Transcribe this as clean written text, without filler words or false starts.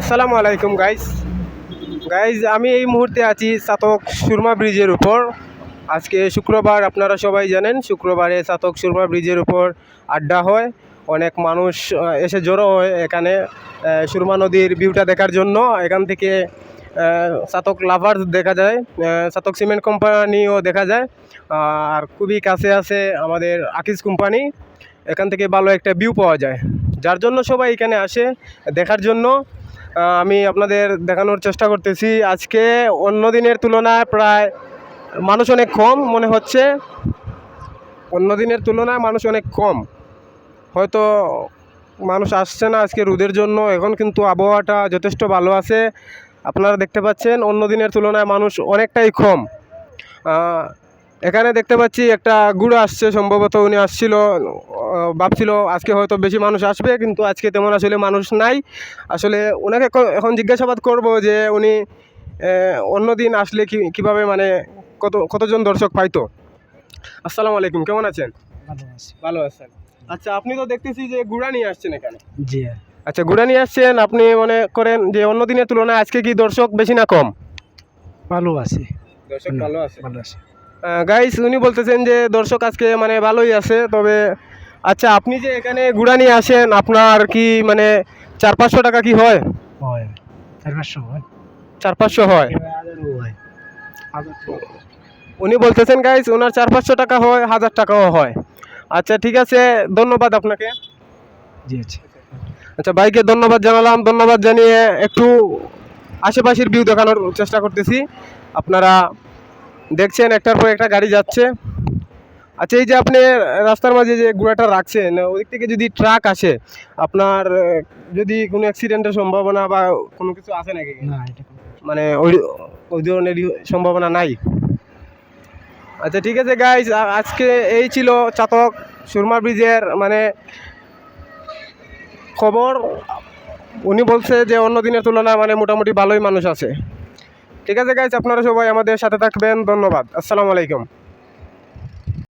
আসসালামু আলাইকুম গাইজ আমি এই মুহূর্তে আছি চাতক সুরমা ব্রিজের উপর। আজকে শুক্রবার, আপনারা সবাই জানেন শুক্রবারে চাতক সুরমা ব্রিজের উপর আড্ডা হয়। অনেক মানুষ এসে জড়ো হয় এখানে সুরমা নদীর ভিউটা দেখার জন্য। এখান থেকে চাতক লাভার্স দেখা যায়, চাতক সিমেন্ট কোম্পানিও দেখা যায়, আর খুবই কাছে আছে আমাদের আকিজ কোম্পানি। এখান থেকে ভালো একটা ভিউ পাওয়া যায়, যার জন্য সবাই এখানে আসে দেখার জন্য। আমি আপনাদের দেখানোর চেষ্টা করতেছি। আজকে অন্য দিনের তুলনায় প্রায় মানুষ অনেক কম মনে হচ্ছে, অন্য দিনের তুলনায় মানুষ অনেক কম। হয়তো মানুষ আসছে না আজকে রোদের জন্য। এখন কিন্তু আবহাওয়াটা যথেষ্ট ভালো আছে, আপনারা দেখতে পাচ্ছেন। অন্য দিনের তুলনায় মানুষ অনেকটাই কম। এখানে দেখতে পাচ্ছি একটা গুড়া আসছে, সম্ভবত উনি আসছিল, ভাবছিল আজকে হয়তো বেশি মানুষ আসবে, কিন্তু আজকে তেমন আসলে মানুষ নাই। আসলে ওনাকে এখন জিজ্ঞাসাবাদ করব যে উনি অন্য দিন আসলে কীভাবে মানে কতজন দর্শক পাইতো। আসসালামু আলাইকুম, কেমন আছেন? ভালো আছেন। আচ্ছা, আপনি তো দেখতেছি যে গুড়া নিয়ে আসছেন এখানে। জি, আচ্ছা, গুড়া নিয়ে আসছেন, আপনি মনে করেন যে অন্য দিনের তুলনায় আজকে কি দর্শক বেশি না কম? ভালো আছে। দর্শক ভালো আছে। গাইস, উনি বলতেছেন যে দর্শক আজকে মানে ভালোই আছে। তবে আচ্ছা, আপনি যে এখানে গুড়া নিয়ে আসেন, আপনার কি মানে 400-500 টাকা কি হয়? 400 হয়। 400-500 হয়। উনি বলতেছেন গাইস ওনার 400-500 টাকা হয়, 1000 টাকাও হয়। আচ্ছা, ঠিক আছে, ধন্যবাদ আপনাকে। জি আচ্ছা। আচ্ছা, ভাইকে ধন্যবাদ জানালাম। ধন্যবাদ জানিয়ে একটু আশেপাশের ভিউ দেখানোর চেষ্টা করতেছি। আপনারা দেখছেন একটার পর একটা গাড়ি যাচ্ছে। আচ্ছা, এই যে আপনি রাস্তার মাঝে যে গুড়াটা রাখছেন, ওদিক থেকে যদি ট্রাক আসে, আপনার যদি কোনো অ্যাক্সিডেন্টের সম্ভাবনা বা কোনো কিছু আছে নাকি? না, এটা মানে ওই ধরনের সম্ভাবনা নাই। আচ্ছা, ঠিক আছে গাইজ, আজকে এই ছিল চাতক সুরমা ব্রিজের মানে খবর। উনি বলছে যে অন্য দিনের তুলনায় মানে মোটামুটি ভালোই মানুষ আছে। ঠিক আছে গাইজ, আপনারা সবাই আমাদের সাথে থাকবেন। ধন্যবাদ। আসসালামু আলাইকুম।